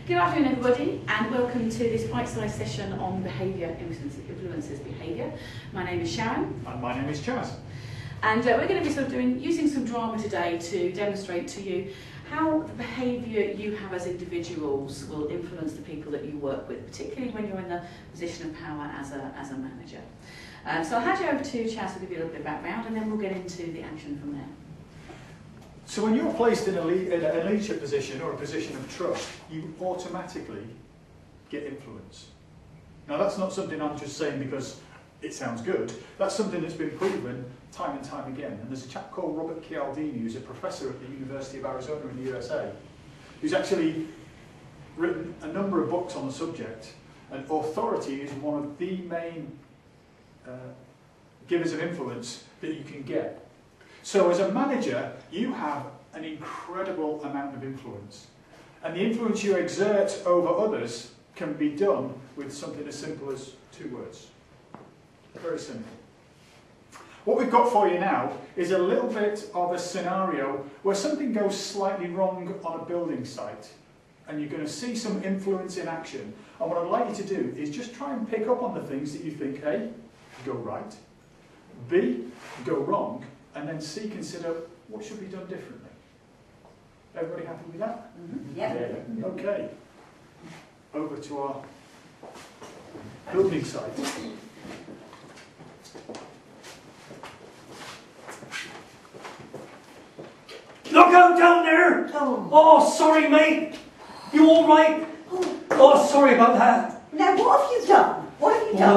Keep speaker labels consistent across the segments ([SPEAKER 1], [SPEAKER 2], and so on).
[SPEAKER 1] Good afternoon everybody and welcome to this bite-sized session on behaviour influences behaviour. My name is Sharon.
[SPEAKER 2] And my name is Chaz.
[SPEAKER 1] And we're going to be using some drama today to demonstrate to you how the behaviour you have as individuals will influence the people that you work with, particularly when you're in the position of power as a manager. So I'll hand you over to Chaz to give you a little bit of background and then we'll get into the action from there.
[SPEAKER 2] So when you're placed in a leadership position or a position of trust, you automatically get influence. Now that's not something I'm just saying because it sounds good. That's something that's been proven time and time again. And there's a chap called Robert Cialdini, who's a professor at the University of Arizona in the USA, who's actually written a number of books on the subject. And authority is one of the main givers of influence that you can get. So as a manager, you have an incredible amount of influence. And the influence you exert over others can be done with something as simple as 2 words. Very simple. What we've got for you now is a little bit of a scenario where something goes slightly wrong on a building site. And you're going to see some influence in action. And what I'd like you to do is just try and pick up on the things that you think, A, go right, B, go wrong, and then C, consider what should be done differently. Everybody happy with that?
[SPEAKER 1] Mm-hmm.
[SPEAKER 2] Yeah. Okay. Over to our building site.
[SPEAKER 3] Look out down there! Oh, sorry, mate. You all right? Oh, sorry about that.
[SPEAKER 4] Now, what have you done? What have you done?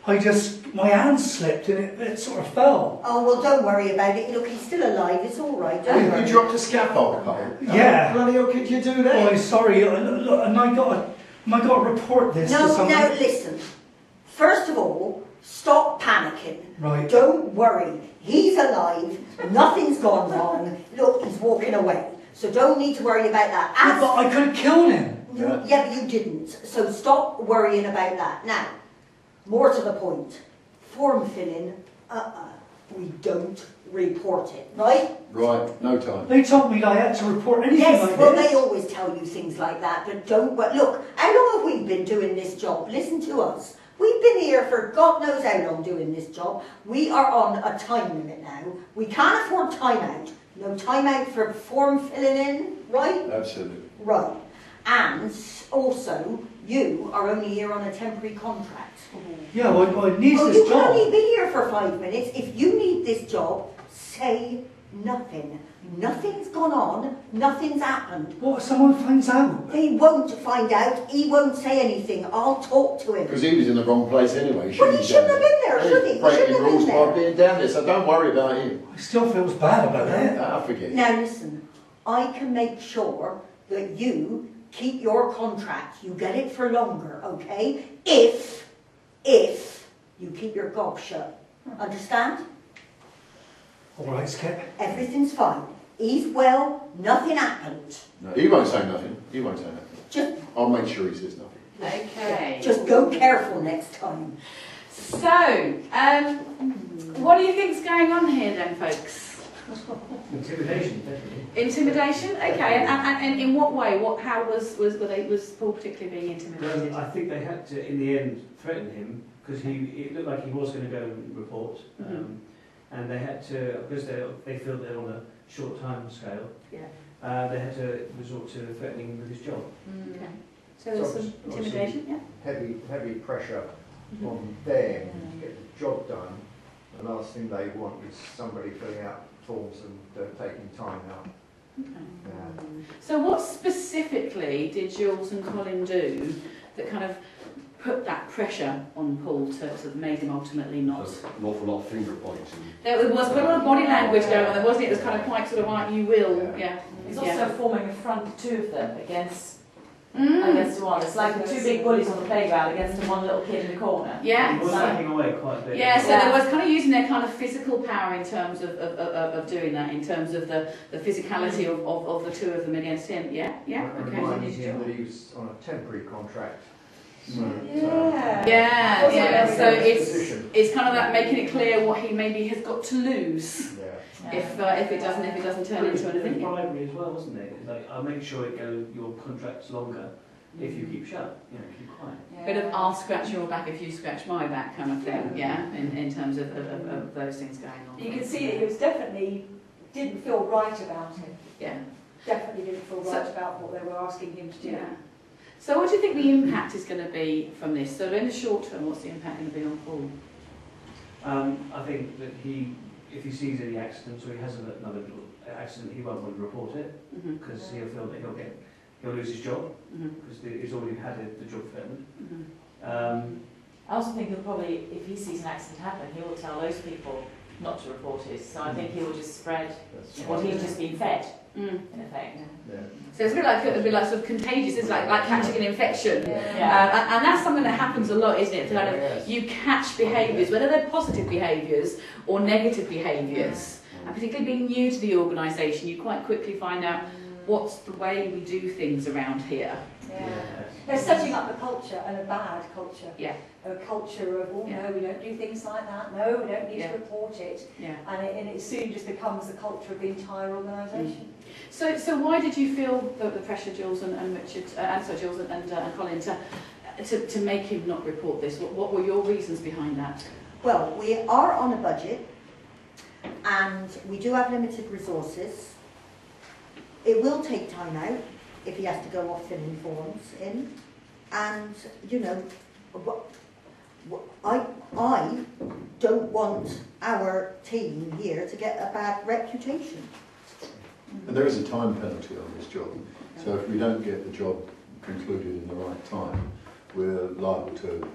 [SPEAKER 3] Well, my hand slipped and it sort of fell.
[SPEAKER 4] Oh, well, don't worry about it. Look, he's still alive. It's all right. Don't worry.
[SPEAKER 5] You dropped a scaffold pole?
[SPEAKER 3] Yeah.
[SPEAKER 5] Bloody hell could you do that?
[SPEAKER 3] Oh, I'm sorry. And I got to report this to someone.
[SPEAKER 4] No, listen. First of all, stop panicking.
[SPEAKER 3] Right.
[SPEAKER 4] Don't worry. He's alive. Nothing's gone wrong. Look, he's walking away. So don't need to worry about that.
[SPEAKER 3] Yeah, but I could have killed him.
[SPEAKER 4] Yeah, but you didn't. So stop worrying about that. Now, more to the point. Form filling, we don't report it, right?
[SPEAKER 5] Right, no time.
[SPEAKER 3] They told me that I had to report anything
[SPEAKER 4] Yes,
[SPEAKER 3] like
[SPEAKER 4] well,
[SPEAKER 3] this.
[SPEAKER 4] they always tell you things like that, but don't. But look, how long have we been doing this job? Listen to us. We've been here for God knows how long doing this job. We are on a time limit now. We can't afford time out. No time out for form filling in, right?
[SPEAKER 5] Absolutely.
[SPEAKER 4] Right. And also, you are only here on a temporary contract.
[SPEAKER 3] Yeah, well, I need
[SPEAKER 4] Well,
[SPEAKER 3] this
[SPEAKER 4] you can
[SPEAKER 3] job.
[SPEAKER 4] only be here for 5 minutes. If you need this job, say nothing. Nothing's gone on. Nothing's happened.
[SPEAKER 3] What if someone finds out?
[SPEAKER 4] They won't find out. He won't say anything. I'll talk to him.
[SPEAKER 5] Because he was in the wrong place anyway.
[SPEAKER 4] Well, he shouldn't have been there, should he? He
[SPEAKER 5] Breaking
[SPEAKER 4] shouldn't have
[SPEAKER 5] rules
[SPEAKER 4] been
[SPEAKER 5] by
[SPEAKER 4] there.
[SPEAKER 5] being down there, so don't worry about him.
[SPEAKER 3] I still feels bad about it.
[SPEAKER 5] I forget.
[SPEAKER 4] Now listen, I can make sure that you keep your contract. You get it for longer, okay? If you keep your gob shut. Understand?
[SPEAKER 3] All right, Skip.
[SPEAKER 4] Everything's fine. He's well. Nothing happened.
[SPEAKER 5] No, he won't say nothing. He won't say nothing.
[SPEAKER 4] Just
[SPEAKER 5] I'll make sure he says nothing.
[SPEAKER 1] Okay.
[SPEAKER 4] Just go careful next time.
[SPEAKER 1] So, what do you think's going on here then, folks?
[SPEAKER 3] Intimidation, definitely.
[SPEAKER 1] Intimidation? Okay, and in what way? How was Paul particularly being intimidated?
[SPEAKER 6] I think they had to, in the end, threaten him because it looked like he was going to go and report, and they had to, because they feel they're on a short time scale.
[SPEAKER 1] Yeah.
[SPEAKER 6] They had to resort to threatening him with his job.
[SPEAKER 1] Okay. So there's some intimidation, yeah?
[SPEAKER 7] Heavy pressure on them to get the job done. The last thing they want is somebody filling out forms and taking time out.
[SPEAKER 1] Okay. So what specifically did Jules and Colin do that kind of put that pressure on Paul to made him ultimately not?
[SPEAKER 8] There's an awful lot of finger pointing.
[SPEAKER 1] There was quite a lot of body language going on there, wasn't it? It was kind of quite sort of like, you will, yeah.
[SPEAKER 9] It's also forming a front, 2 of them against one. It's like the 2 big bullies on the playground against the 1 little kid in the corner.
[SPEAKER 1] Yeah.
[SPEAKER 6] He was backing away quite a bit.
[SPEAKER 1] Yeah, so there was kind of using their kind of physical power in terms of doing that, in terms of the physicality of the 2 of them against him. Yeah, okay.
[SPEAKER 7] Reminding him that he was on a temporary contract,
[SPEAKER 1] Yeah. So
[SPEAKER 7] Position.
[SPEAKER 1] it's kind of like making it clear what he maybe has got to lose
[SPEAKER 7] Yeah.
[SPEAKER 1] if it doesn't turn into anything.
[SPEAKER 6] Bribery as well, wasn't it? It's like, I'll make sure it goes, your contract's longer if you keep shut, keep quiet.
[SPEAKER 1] Bit of I'll scratch your back if you scratch my back kind of thing, in terms of those things going on.
[SPEAKER 8] You can see that he was definitely didn't feel right about it.
[SPEAKER 1] Yeah.
[SPEAKER 8] Definitely didn't feel right about what they were asking him to do.
[SPEAKER 1] Yeah. So what do you think the impact is going to be from this? So in the short term, what's the impact going to be on Paul?
[SPEAKER 6] I think that if he sees any accidents or he has another accident, he won't want to report it because he'll feel that he'll lose his job because he's already had the job threatened.
[SPEAKER 9] I also think he'll probably, if he sees an accident happen, he will tell those people not to report it. So I think he will just spread what he's just been fed, in effect.
[SPEAKER 7] Yeah.
[SPEAKER 1] So it's a bit like sort of contagious, it's like catching an infection.
[SPEAKER 9] Yeah.
[SPEAKER 1] And that's something that happens a lot, isn't it? Kind of, you catch behaviours, whether they're positive behaviours or negative behaviours. And particularly being new to the organisation, you quite quickly find out what's the way we do things around here.
[SPEAKER 8] They're setting up a culture, and a bad culture.
[SPEAKER 1] Yeah.
[SPEAKER 8] A culture of, no, we don't do things like that, no, we don't need to report it.
[SPEAKER 1] Yeah.
[SPEAKER 8] And it soon just becomes the culture of the entire organisation.
[SPEAKER 1] So why did you feel the pressure, Jules and Richard, Jules and Colin, to make him not report this? What were your reasons behind that?
[SPEAKER 4] Well, we are on a budget and we do have limited resources. It will take time out if he has to go off filling forms in. And, I don't want our team here to get a bad reputation.
[SPEAKER 5] And there is a time penalty on this job. So if we don't get the job concluded in the right time, we're liable to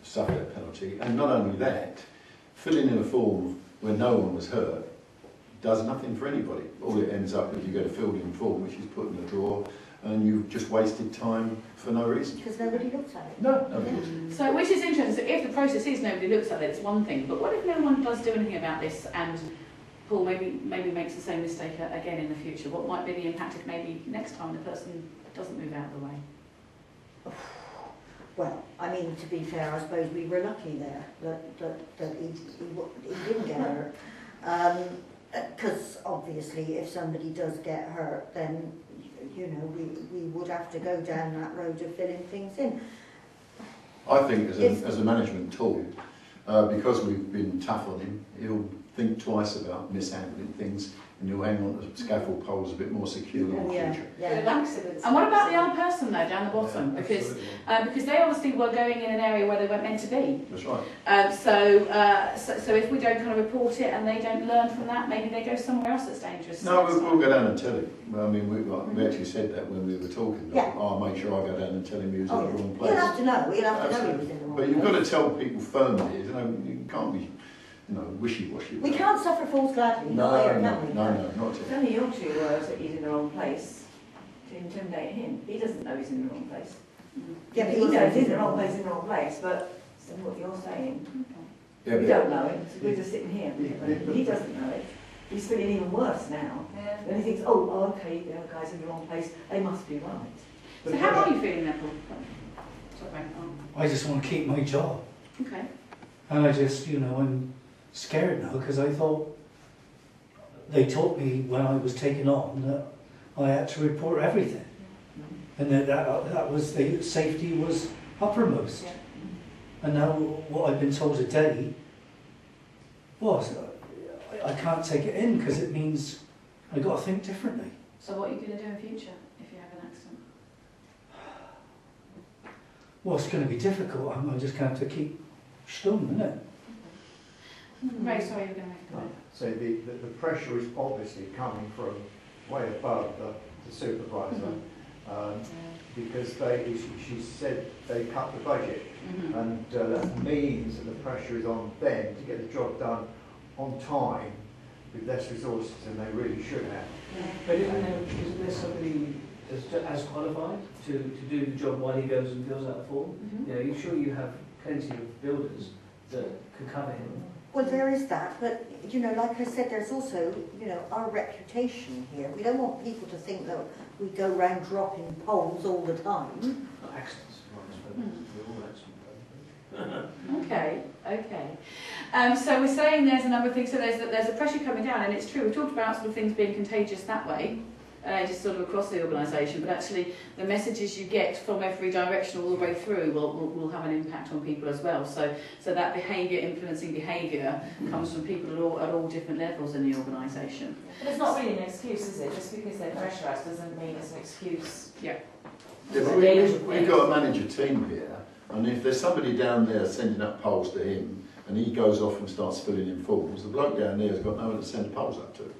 [SPEAKER 5] suffer that penalty. And not only that, filling in a form where no one was hurt does nothing for anybody. All it ends up with, you get a filled-in form which is put in a drawer, and you've just wasted time for no reason.
[SPEAKER 4] Because nobody looks at it.
[SPEAKER 5] No, nobody looks.
[SPEAKER 1] So, which is interesting. So if the process is nobody looks at it, it's one thing. But what if no one does do anything about this, and Paul maybe makes the same mistake again in the future? What might be the impact if maybe next time the person doesn't move out of the way?
[SPEAKER 4] Well, I mean, to be fair, I suppose we were lucky there that he didn't get hurt. Because obviously, if somebody does get hurt, then we would have to go down that road of filling things in.
[SPEAKER 5] I think as a management tool, because we've been tough on him, he'll think twice about mishandling things, and he'll hang on to scaffold poles a bit more securely in the future.
[SPEAKER 1] And what about the other person though, down the bottom? Because they obviously were going in an area where they weren't meant to be.
[SPEAKER 5] That's right.
[SPEAKER 1] So if we don't kind of report it and they don't learn from that, maybe they go somewhere else that's dangerous.
[SPEAKER 5] No, we'll go down and tell him. I mean, we actually said that when we were talking.
[SPEAKER 4] Yeah.
[SPEAKER 5] I'll make sure I go down and tell him he was in the wrong place.
[SPEAKER 4] He'll have to know. He'll have to know he was in the wrong
[SPEAKER 5] But
[SPEAKER 4] place.
[SPEAKER 5] you've got to tell people firmly. You can't be, wishy-washy.
[SPEAKER 4] We can't suffer fools gladly.
[SPEAKER 5] No,
[SPEAKER 4] not
[SPEAKER 5] not at all.
[SPEAKER 10] It's only your two words that he's in the wrong place to intimidate him. He doesn't know he's in the wrong place.
[SPEAKER 4] Yeah, but
[SPEAKER 10] He knows he's in the wrong place, in the wrong place, but it's what you're saying.
[SPEAKER 5] Yeah,
[SPEAKER 10] We
[SPEAKER 5] but
[SPEAKER 10] don't know it, so we're just sitting here. He doesn't know it. He's feeling even worse now. And he thinks, okay, the other guy's in the wrong place, they must be right.
[SPEAKER 1] So how are you feeling then, Paul? Sorry,
[SPEAKER 3] I just want to keep my job.
[SPEAKER 1] okay.
[SPEAKER 3] And I just, I'm scared now because I thought they taught me when I was taken on that I had to report everything. And that was, the safety was uppermost.
[SPEAKER 1] Yeah.
[SPEAKER 3] And now what I've been told today was I can't take it in because it means I've got to think differently.
[SPEAKER 1] So what are you going to do in future if you have an accident?
[SPEAKER 3] Well, it's going to be difficult. I'm just going to have to keep stum, isn't it?
[SPEAKER 1] Ray, sorry, you're going to make a comment.
[SPEAKER 7] So the pressure is obviously coming from way above the supervisor, because she said they cut the budget, and that means that the pressure is on them to get the job done on time with less resources than they really should have.
[SPEAKER 6] But isn't there somebody as qualified to do the job while he goes and fills out the form? You sure you have plenty of builders that could cover him?
[SPEAKER 4] Well, there is that, but, like I said, there's also, our reputation here. We don't want people to think that we go round dropping poles all the time.
[SPEAKER 6] Not accidents. We're all excellent.
[SPEAKER 1] Okay, okay. So we're saying there's a number of things. So there's a pressure coming down, and it's true. We've talked about sort of things being contagious that way, just sort of across the organisation. But actually, the messages you get from every direction all the way through will have an impact on people as well. So that behaviour influencing behaviour comes from people at all different levels in the organisation.
[SPEAKER 9] But it's not really an excuse, is it? Just because they're pressurised doesn't mean it's an excuse.
[SPEAKER 1] Yeah.
[SPEAKER 5] Yeah, but we've got to manage a team here, and if there's somebody down there sending up polls to him, and he goes off and starts filling in forms, the bloke down there has got no one to send polls up to.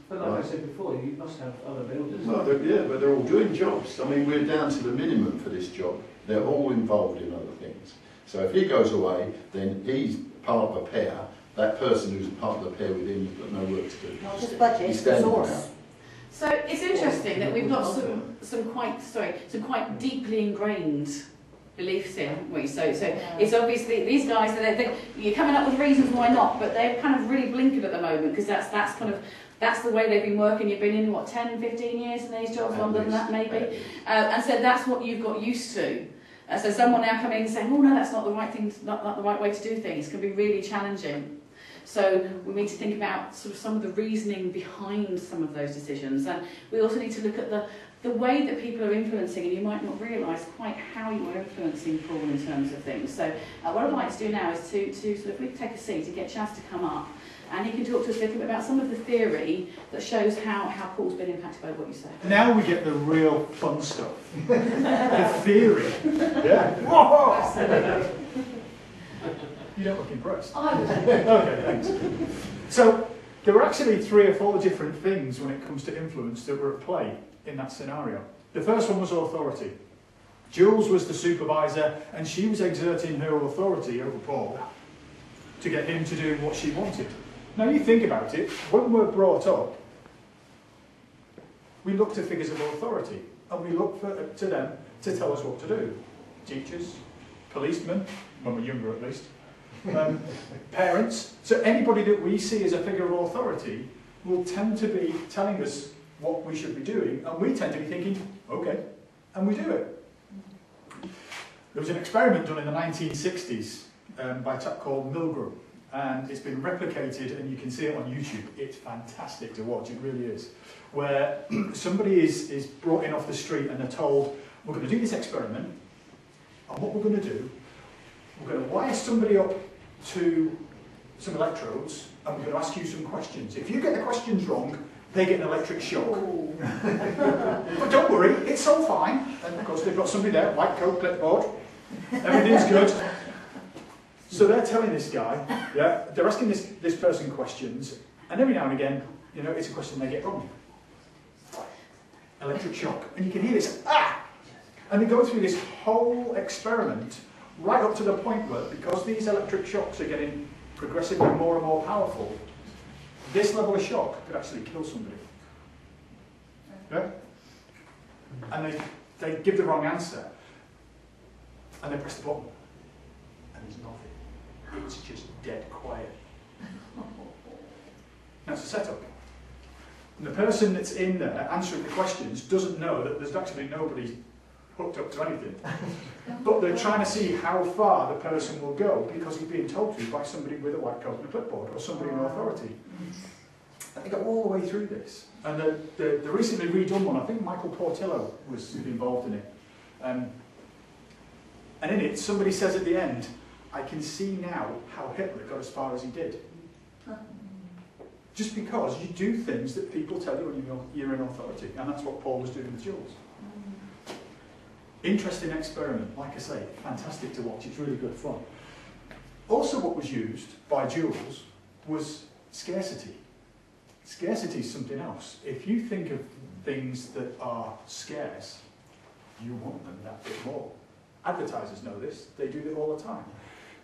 [SPEAKER 6] But like I said before, you must have other builders.
[SPEAKER 5] Well, yeah, but they're all doing jobs. I mean, we're down to the minimum for this job. They're all involved in other things. So if he goes away, then he's part of a pair. That person who's part of the pair with him has got no work to do.
[SPEAKER 4] Not just budget,
[SPEAKER 5] He's standing
[SPEAKER 4] resource.
[SPEAKER 5] around.
[SPEAKER 1] So it's interesting that we've got some quite deeply ingrained beliefs here, haven't we? So it's obviously these guys, you're coming up with reasons why not, but they're kind of really blinkered at the moment because that's the way they've been working. You've been in, what, 10, 15 years in these jobs, longer than that maybe? And so that's what you've got used to. So someone now coming in and saying, oh no, that's not the right thing, not the right way to do things, can be really challenging. So we need to think about sort of some of the reasoning behind some of those decisions, and we also need to look at the way that people are influencing, and you might not realise quite how you are influencing Paul in terms of things. So what I'd like to do now is to sort of, if we take a seat and get Chaz to come up, and he can talk to us a little bit about some of the theory that shows how Paul's been impacted by what you say.
[SPEAKER 2] Now we get the real fun stuff. The theory. Yeah. Whoa! You don't look impressed. Okay, thanks. So there were actually 3 or 4 different things when it comes to influence that were at play in that scenario. The first one was authority. Jules was the supervisor, and she was exerting her authority over Paul to get him to do what she wanted. Now you think about it, when we're brought up, we look to figures of authority, and we look to them to tell us what to do. Teachers, policemen, when we're younger at least, parents. So anybody that we see as a figure of authority will tend to be telling us what we should be doing, and we tend to be thinking, okay, and we do it. There was an experiment done in the 1960s by a chap called Milgram, and it's been replicated, and you can see it on YouTube. It's fantastic to watch, it really is. Where somebody is brought in off the street and they're told, we're going to do this experiment, and what we're going to do, we're going to wire somebody up to some electrodes, and we're going to ask you some questions. If you get the questions wrong, they get an electric shock. But don't worry, it's all fine. And of course they've got somebody there, white coat, clipboard, everything's good. So they're telling this guy, yeah, they're asking this person questions, and every now and again, you know, it's a question they get wrong. Electric shock. And you can hear this, ah! And they go through this whole experiment right up to the point where, because these electric shocks are getting progressively more and more powerful, this level of shock could actually kill somebody. Yeah? And they give the wrong answer, and they press the button, and there's nothing. It's just dead quiet. That's a setup. And the person that's in there answering the questions doesn't know that there's actually nobody hooked up to anything. But they're trying to see how far the person will go because he's being told to by somebody with a white coat and a clipboard or somebody in authority. And they go all the way through this. And the recently redone one, I think Michael Portillo was involved in it. And in it, somebody says at the end, I can see now how Hitler got as far as he did. Just because you do things that people tell you when you're in authority. And that's what Paul was doing with Jules. Interesting experiment, like I say, fantastic to watch, it's really good fun. Also what was used by Jules was scarcity. Scarcity is something else. If you think of things that are scarce, you want them that bit more. Advertisers know this, they do it all the time.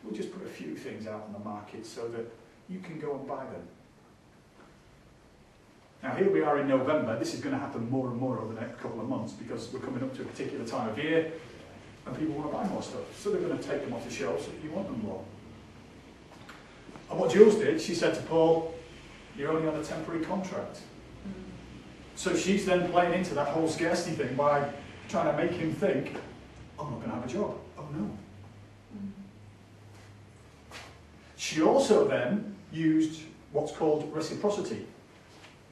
[SPEAKER 2] We'll just put a few things out on the market so that you can go and buy them. Now here we are in November, this is going to happen more and more over the next couple of months because we're coming up to a particular time of year and people want to buy more stuff. So they're going to take them off the shelves so that you want them more. And what Jules did, she said to Paul, you're only on a temporary contract. So she's then playing into that whole scarcity thing by trying to make him think, I'm not going to have a job. I've no. She also then used what's called reciprocity.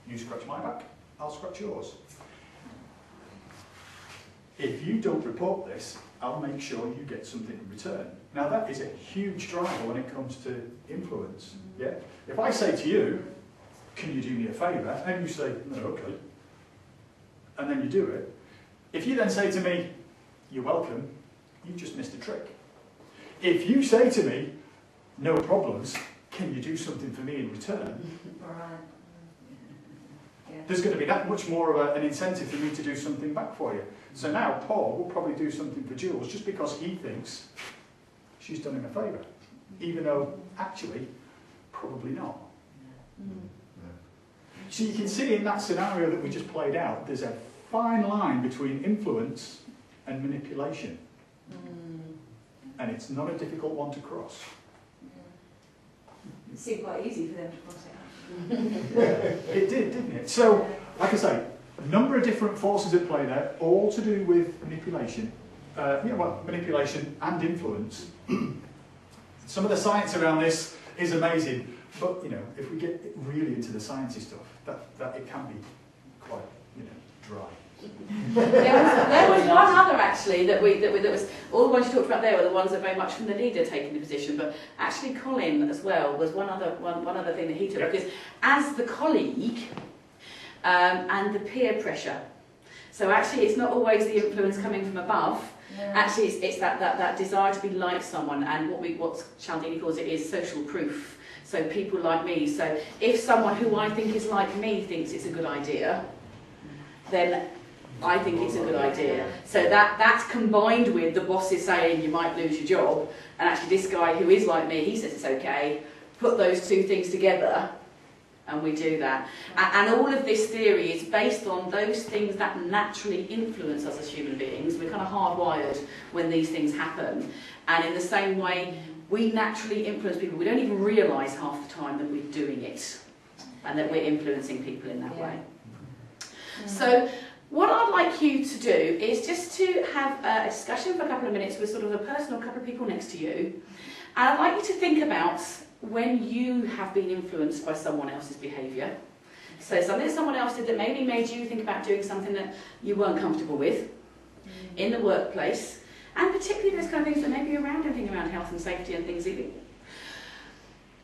[SPEAKER 2] You scratch my back, I'll scratch yours. If you don't report this, I'll make sure you get something in return. Now that is a huge driver when it comes to influence. Yeah? If I say to you, can you do me a favour? And you say, no, okay. And then you do it. If you then say to me, you're welcome, you just missed a trick. If you say to me, no problems, can you do something for me in return? There's going to be that much more of an incentive for me to do something back for you. So now Paul will probably do something for Jules just because he thinks she's done him a favour, even though actually, probably not. So you can see in that scenario that we just played out, there's a fine line between influence and manipulation. And it's not a difficult one to cross.
[SPEAKER 8] It seemed quite easy for them to cross it.
[SPEAKER 2] It did, didn't it? So, like I say, a number of different forces at play there, all to do with manipulation. Manipulation and influence. Some of the science around this is amazing, but if we get really into the sciencey stuff, that it can be quite, dry.
[SPEAKER 1] There was one other actually that was all the ones you talked about there were the ones that very much from the leader taking the position, but actually Colin as well was one other thing that he took, because as the colleague and the peer pressure. So actually it's not always the influence coming from above. Actually it's that desire to be like someone, and what Cialdini calls it is social proof. So people like me. So if someone who I think is like me thinks it's a good idea, then I think it's a good idea. So that's combined with the boss is saying you might lose your job, and actually this guy who is like me, he says it's okay. Put those two things together, and we do that. And all of this theory is based on those things that naturally influence us as human beings. We're kind of hardwired when these things happen. And in the same way, we naturally influence people. We don't even realise half the time that we're doing it, and that we're influencing people in that way. So what I'd like you to do is just to have a discussion for a couple of minutes with sort of a person or a couple of people next to you. And I'd like you to think about when you have been influenced by someone else's behaviour. So something that someone else did that maybe made you think about doing something that you weren't comfortable with in the workplace. And particularly those kind of things that maybe around anything around health and safety and things.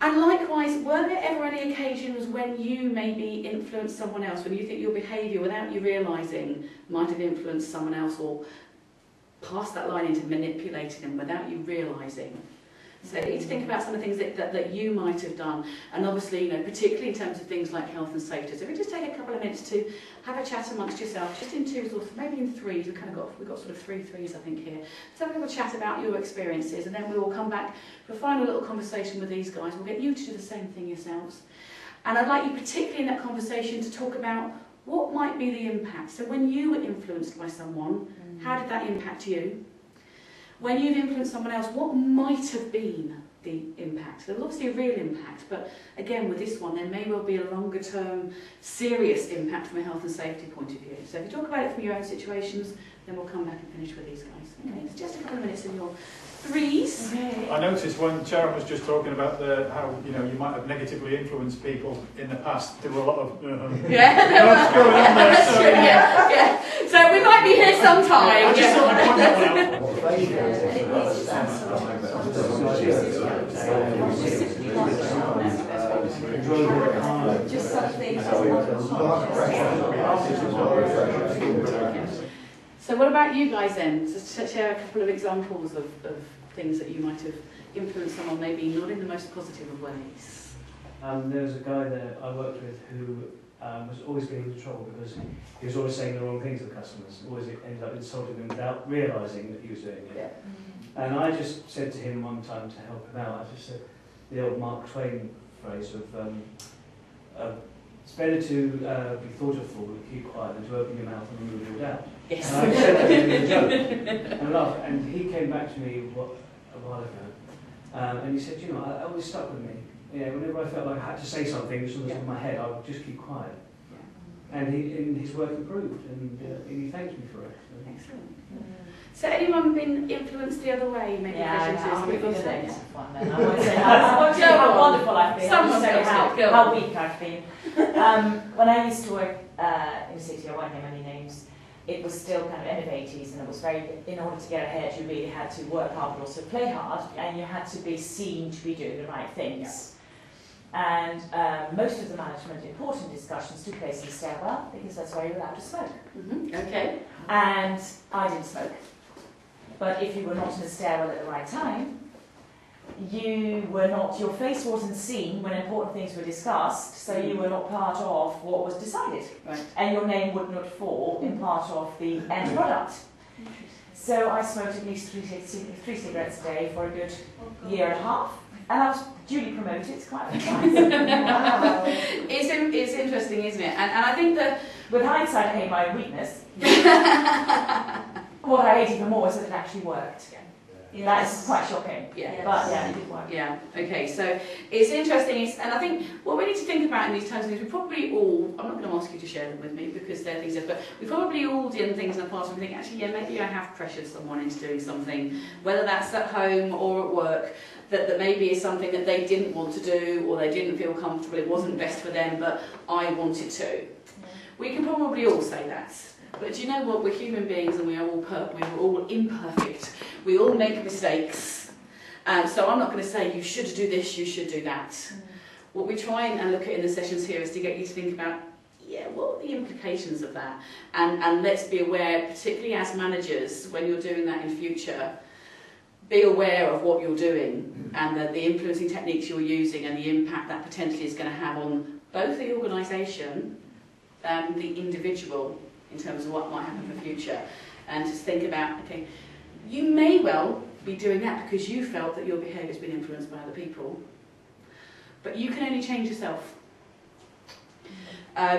[SPEAKER 1] And likewise, were there ever any occasions when you maybe influenced someone else, when you think your behaviour, without you realising, might have influenced someone else, or passed that line into manipulating them without you realising? So you need to think about some of the things that you might have done, and obviously, particularly in terms of things like health and safety. So if we just take a couple of minutes to have a chat amongst yourself, just in twos or maybe in threes. We've got sort of three threes, I think, here. So have a little chat about your experiences, and then we will come back for a final little conversation with these guys. We'll get you to do the same thing yourselves. And I'd like you, particularly in that conversation, to talk about what might be the impact. So when you were influenced by someone, how did that impact you? When you've influenced someone else, what might have been the impact? There was obviously a real impact, but again, with this one, there may well be a longer-term, serious impact from a health and safety point of view. So if you talk about it from your own situations, then we'll come back and finish with these guys. Okay, it's just a couple of minutes in your threes.
[SPEAKER 2] I noticed when Sharon was just talking about how you might have negatively influenced people in the past. There were a lot of what's going on there. So,
[SPEAKER 1] yeah. So we might be here sometime.
[SPEAKER 2] I just thought I'd point that one out.
[SPEAKER 8] Just something.
[SPEAKER 1] So what about you guys then? Just to share a couple of examples of things that you might have influenced someone, maybe not in the most positive of ways.
[SPEAKER 6] There was a guy that I worked with who was always getting into trouble because he was always saying the wrong things to the customers, always ended up insulting them without realising that he was doing it. Yeah. And I just said to him one time to help him out, I just said the old Mark Twain phrase of it's better to be thought a fool and keep quiet than to open your mouth and remove your doubt.
[SPEAKER 1] Yes.
[SPEAKER 6] And I said that to him in a joke, and I laughed. And he came back to me a while ago, and he said, it always stuck with me. Whenever I felt like I had to say something just on the top of my head, I would just keep quiet. Yeah. And his work improved, and he thanked me for it. So.
[SPEAKER 1] Excellent. So anyone been influenced the other way? Maybe
[SPEAKER 9] I'll give you the
[SPEAKER 1] things?
[SPEAKER 9] negative one then. I won't say how wonderful I've been. I'll just say how weak I've been. When I used to work in the city, I won't name any names, it was still kind of end of 80s, and it was very, in order to get ahead, you really had to work hard but also play hard, and you had to be seen to be doing the right things. And most of the management important discussions took place in the stairwell, because that's where you're allowed to smoke.
[SPEAKER 1] Okay.
[SPEAKER 9] And I didn't smoke. But if you were not in the stairwell at the right time, you were not, your face wasn't seen when important things were discussed, so you were not part of what was decided.
[SPEAKER 1] Right.
[SPEAKER 9] And your name would not fall in part of the end product. So I smoked at least three cigarettes a day for a good year and a half, and I was duly promoted quite a few times.
[SPEAKER 1] Wow. It's interesting, isn't it? And I think that
[SPEAKER 9] with hindsight, I hate my own weakness. What I hate even more is that it actually worked.
[SPEAKER 1] Yeah.
[SPEAKER 9] That's quite shocking.
[SPEAKER 1] Yeah.
[SPEAKER 9] But yeah, it did work.
[SPEAKER 1] Yeah, okay, so it's interesting, and I think what we need to think about in these terms is we probably all, I'm not going to ask you to share them with me because they're things, but we probably all done things in the past and we think, actually, yeah, maybe I have pressured someone into doing something, whether that's at home or at work, that maybe is something that they didn't want to do or they didn't feel comfortable, it wasn't best for them, but I wanted to. Yeah. We can probably all say that. But do you know what? We're human beings and we're all imperfect. We all make mistakes. So I'm not going to say you should do this, you should do that. What we try and look at in the sessions here is to get you to think about, yeah, what are the implications of that? And let's be aware, particularly as managers, when you're doing that in future, be aware of what you're doing and the influencing techniques you're using and the impact that potentially is going to have on both the organisation and the individual, in terms of what might happen for the future, and just think about, okay, you may well be doing that because you felt that your behaviour has been influenced by other people, but you can only change yourself.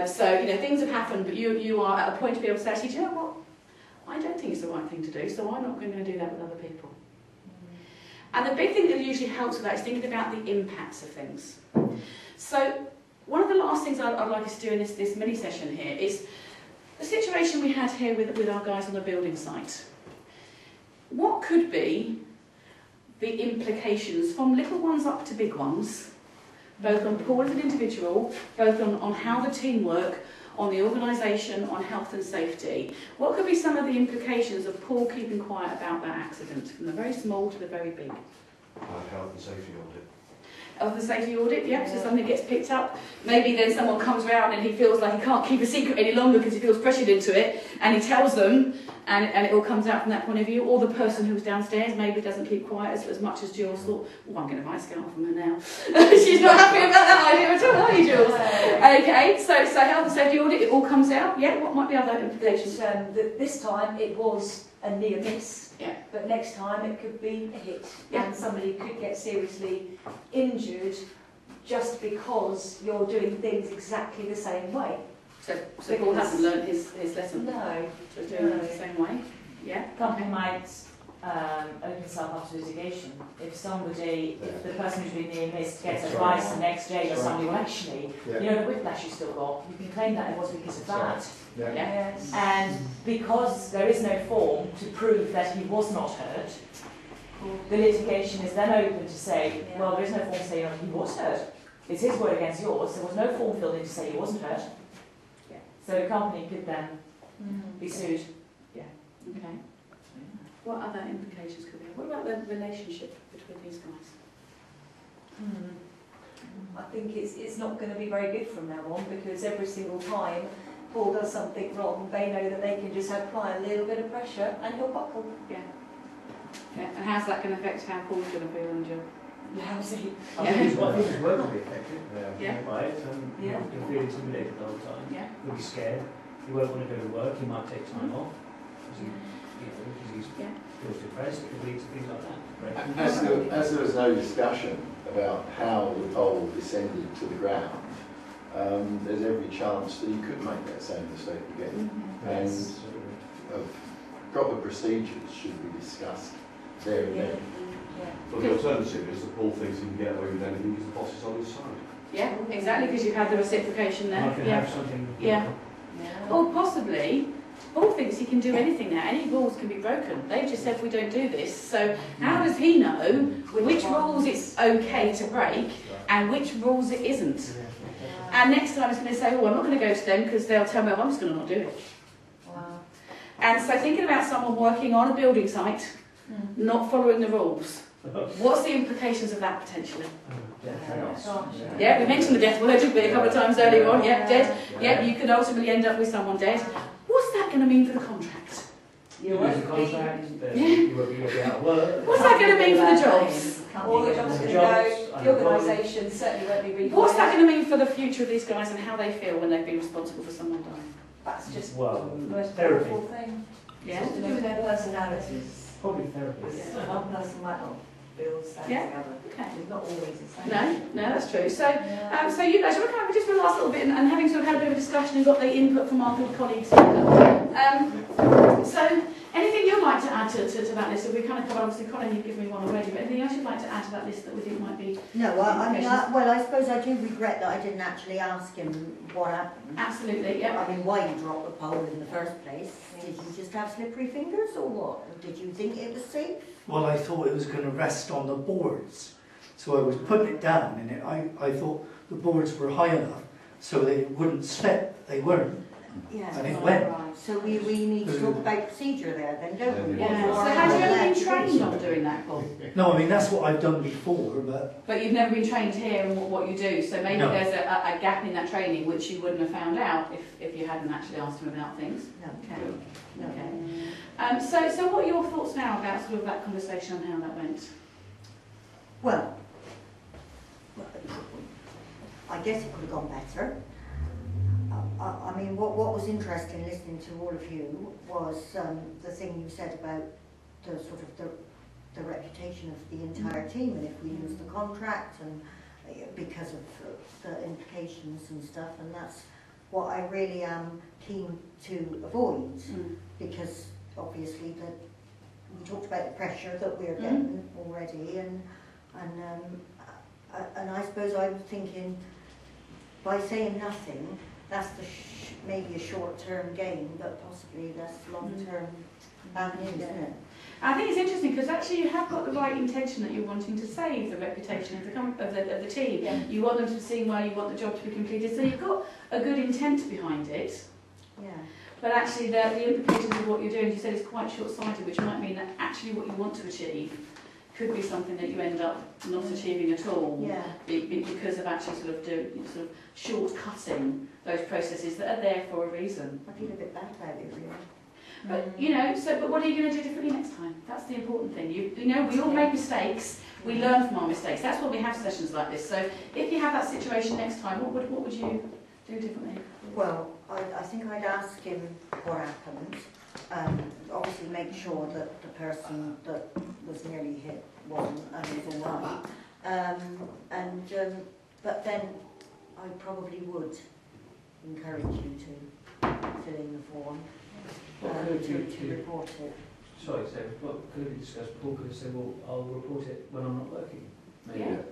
[SPEAKER 1] So, you know, things have happened, but you are at a point to be able to say, actually, do you know what? I don't think it's the right thing to do, so I'm not going to do that with other people. And the big thing that usually helps with that is thinking about the impacts of things. So, one of the last things I'd like us to do in this mini session here is the situation we had here with our guys on the building site. What could be the implications from little ones up to big ones, both on Paul as an individual, both on how the team work, on the organisation, on health and safety? What could be some of the implications of Paul keeping quiet about that accident, from the very small to the very big?
[SPEAKER 7] Health and safety audit.
[SPEAKER 1] Of the safety audit, yeah, so something gets picked up. Maybe then someone comes around and he feels like he can't keep a secret any longer because he feels pressured into it, and he tells them, and it all comes out from that point of view. Or the person who's downstairs maybe doesn't keep quiet as much as Jules thought, oh, I'm going to buy a scarf from her now. She's not happy about that idea at all, are you, Jules? Okay, so health and safety audit, it all comes out. Yeah, what might be other implications?
[SPEAKER 8] This time it was a near miss,
[SPEAKER 1] yeah.
[SPEAKER 8] But next time it could be a hit,
[SPEAKER 1] yeah.
[SPEAKER 8] And somebody could get seriously injured just because you're doing things exactly the same way.
[SPEAKER 1] So Paul hasn't learned his lesson?
[SPEAKER 8] No.
[SPEAKER 1] So doing it the same way? Yeah.
[SPEAKER 9] Company might open itself up to litigation. If the person who's been near missed gets advice the next day that somebody, well actually, you know the whiplash you still got, you can claim that it was because of that.
[SPEAKER 7] Yeah.
[SPEAKER 1] Yeah.
[SPEAKER 8] Yes.
[SPEAKER 9] And because there is no form to prove that he was not hurt, the litigation is then open to say, well, there is no form to say he was hurt. It's his word against yours. There was no form filled in to say he wasn't hurt.
[SPEAKER 1] Yeah.
[SPEAKER 9] So the company could then be sued.
[SPEAKER 1] Yeah. Okay. What other implications could we have? What about the relationship between these guys?
[SPEAKER 8] I think it's not going to be very good from now on, because every single time Paul does something wrong, they know that they can just apply a little bit of pressure and he'll buckle.
[SPEAKER 1] Yeah. Yeah. And how's that going to affect how Paul's going to feel on Jill?
[SPEAKER 8] How's he?
[SPEAKER 6] I think his work will be affected
[SPEAKER 1] Yeah.
[SPEAKER 6] by it, and he'll feel intimidated all the time.
[SPEAKER 1] Yeah.
[SPEAKER 6] He'll be scared. He won't want to go to work. He might take time off because he feels depressed. It could lead to things like that.
[SPEAKER 5] As there was no discussion about how the pole descended to the ground, there's every chance that you could make that same mistake again. And proper procedures should be discussed there and then.
[SPEAKER 11] But the alternative is that Paul thinks he can get away with anything because the boss is on his side.
[SPEAKER 1] Yeah, exactly, because you've had the reciprocation there.
[SPEAKER 6] I can have something.
[SPEAKER 1] Yeah. Or possibly, Paul thinks he can do anything now. Any rules can be broken. They've just said we don't do this. So how does he know which rules it's okay to break and which rules it isn't? And next time he's going to say, oh, I'm not going to go to them because they'll tell me I'm just going to not do it.
[SPEAKER 8] Wow.
[SPEAKER 1] And so thinking about someone working on a building site, not following the rules, what's the implications of that potentially? Yeah, we mentioned the death word a couple of times earlier on. Yeah, dead. Yeah, you could ultimately end up with someone dead. What's that going to mean for the contract?
[SPEAKER 6] You lose the contract, you will be out of work.
[SPEAKER 1] What's that going to mean for the jobs?
[SPEAKER 8] All the jobs are going to go, the organisation certainly won't be required.
[SPEAKER 1] What's that going to mean for the future of these guys and how they feel when they've been responsible for someone dying?
[SPEAKER 8] That's just
[SPEAKER 6] well,
[SPEAKER 8] the most
[SPEAKER 6] therapy.
[SPEAKER 8] powerful thing.
[SPEAKER 10] It's to do with their personalities.
[SPEAKER 6] Probably therapy.
[SPEAKER 10] One person might not feel sad
[SPEAKER 1] Yeah.
[SPEAKER 10] as the other.
[SPEAKER 1] Okay.
[SPEAKER 10] It's not always the same.
[SPEAKER 1] No, that's true. So, so you guys, we're kind of just for the last little bit, and having sort of had a bit of a discussion and got the input from our good colleagues. So, anything you'd like to add to that list? So we kind of covered, obviously, Colin, you've given me one already, but anything else you'd like to add to that list that we think might be?
[SPEAKER 4] No, I suppose I do regret that I didn't actually ask him what happened.
[SPEAKER 1] Absolutely, yeah.
[SPEAKER 4] I mean, why you dropped the pole in the first place? Did you just have slippery fingers or what? Did you think it was safe?
[SPEAKER 3] Well, I thought it was going to rest on the boards. So I was putting it down, and I thought the boards were high enough so they wouldn't slip. They weren't.
[SPEAKER 4] Yeah.
[SPEAKER 3] And it went.
[SPEAKER 4] Right. So we need to talk about procedure there then, don't we?
[SPEAKER 1] Yeah. So have you ever been trained on doing that, Paul?
[SPEAKER 3] No, I mean, that's what I've done before, but...
[SPEAKER 1] But you've never been trained here in what you do, so maybe
[SPEAKER 3] No.
[SPEAKER 1] there's a gap in that training which you wouldn't have found out if you hadn't actually asked him about things.
[SPEAKER 4] No.
[SPEAKER 1] Okay. So what are your thoughts now about sort of that conversation and how that went?
[SPEAKER 4] Well, I guess it could have gone better. I mean, what was interesting listening to all of you was the thing you said about the sort of the reputation of the entire team, and if we lose the contract, and because of the implications and stuff, and that's what I really am keen to avoid, because obviously we talked about the pressure that we're getting already, and I suppose I'm thinking by saying nothing, that's maybe a short-term gain, but possibly that's long-term bad news, isn't it?
[SPEAKER 1] I think it's interesting because actually you have got the right intention that you're wanting to save the reputation of the team.
[SPEAKER 8] Yeah.
[SPEAKER 1] You want them to see well, you want the job to be completed, so you've got a good intent behind it.
[SPEAKER 4] Yeah.
[SPEAKER 1] But actually the implications of what you're doing, as you said, is quite short-sighted, which might mean that actually what you want to achieve could be something that you end up not achieving at all,
[SPEAKER 4] Yeah.
[SPEAKER 1] because of actually sort of short-cutting those processes that are there for a reason.
[SPEAKER 4] I feel a bit bad about it, really.
[SPEAKER 1] But but what are you going to do differently next time? That's the important thing. You know, we all make mistakes. We learn from our mistakes. That's why we have sessions like this. So if you have that situation next time, what would you do differently?
[SPEAKER 4] Well, I think I'd ask him what happened. Obviously make sure that the person that was nearly hit wasn't and was all right. But then I probably would encourage you to fill in the form to report it.
[SPEAKER 6] Sorry, Sarah, what could we discuss? Paul could have said, well, I'll report it when I'm not working. Maybe.
[SPEAKER 1] Yeah.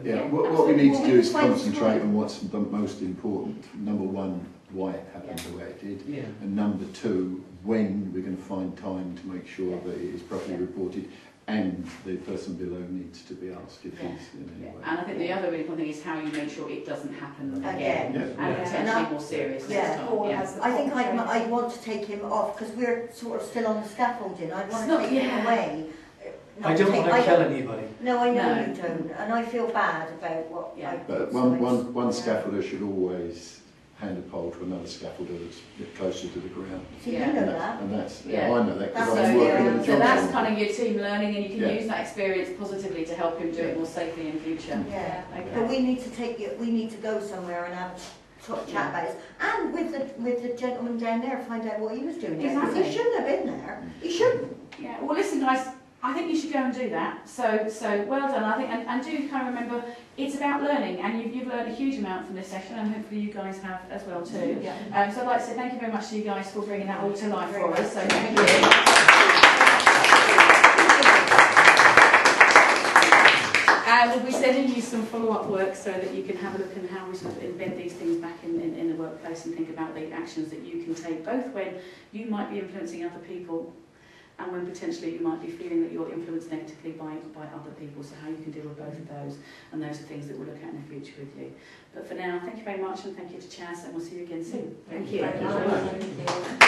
[SPEAKER 5] Yeah, what we need to do is
[SPEAKER 4] Well,
[SPEAKER 5] concentrate on what's the most important. Number one, why it happened the way it did.
[SPEAKER 6] Yeah.
[SPEAKER 5] And number two, when we're going to find time to make sure that it is properly reported, and the person below needs to be asked if he's in any way.
[SPEAKER 1] And I think the other really important thing is how you make sure it doesn't happen again,
[SPEAKER 5] Yeah.
[SPEAKER 1] and potentially more serious next time.
[SPEAKER 8] Paul
[SPEAKER 1] Yeah.
[SPEAKER 8] has the
[SPEAKER 4] I think
[SPEAKER 8] training.
[SPEAKER 4] I'd want to take him off because we're sort of still on the scaffolding. I'd want to take him away.
[SPEAKER 3] I don't want to kill anybody.
[SPEAKER 4] No, I know
[SPEAKER 1] No.
[SPEAKER 4] you don't, and I feel bad about what.
[SPEAKER 1] Yeah.
[SPEAKER 4] I've
[SPEAKER 5] But one scaffolder should always hand a pole to another scaffolder that's a bit closer to the ground.
[SPEAKER 4] So
[SPEAKER 1] Yeah.
[SPEAKER 4] you know that.
[SPEAKER 5] And that's,
[SPEAKER 1] Yeah.
[SPEAKER 5] I know that because
[SPEAKER 4] That's
[SPEAKER 5] I'm working at the
[SPEAKER 1] So
[SPEAKER 5] job
[SPEAKER 1] that's
[SPEAKER 5] centre.
[SPEAKER 1] kind of your team learning, and you can
[SPEAKER 5] Yeah.
[SPEAKER 1] use that experience positively to help him do it more safely in the future.
[SPEAKER 4] Yeah.
[SPEAKER 1] Okay.
[SPEAKER 4] But we need to take it. We need to go somewhere and have a sort of chat about it, and with the gentleman down there, find out what he was doing. there, 'cause
[SPEAKER 1] Exactly.
[SPEAKER 4] he shouldn't have been there. He shouldn't.
[SPEAKER 1] Yeah. Well, listen, guys. I think you should go and do that. So well done. I think, and do kind of remember, it's about learning, and you've learned a huge amount from this session, and hopefully you guys have as well too.
[SPEAKER 8] Yeah.
[SPEAKER 1] So I'd like to say thank you very much to you guys for bringing that all to life for us. So thank you. We'll be sending you some follow-up work so that you can have a look at how we sort of embed these things back in the workplace and think about the actions that you can take, both when you might be influencing other people and when potentially you might be feeling that you're influenced negatively by other people, so how you can deal with both of those, and those are things that we'll look at in the future with you. But for now, thank you very much, and thank you to Chaz, and we'll see you again soon.
[SPEAKER 4] Thank you.
[SPEAKER 8] Thank you.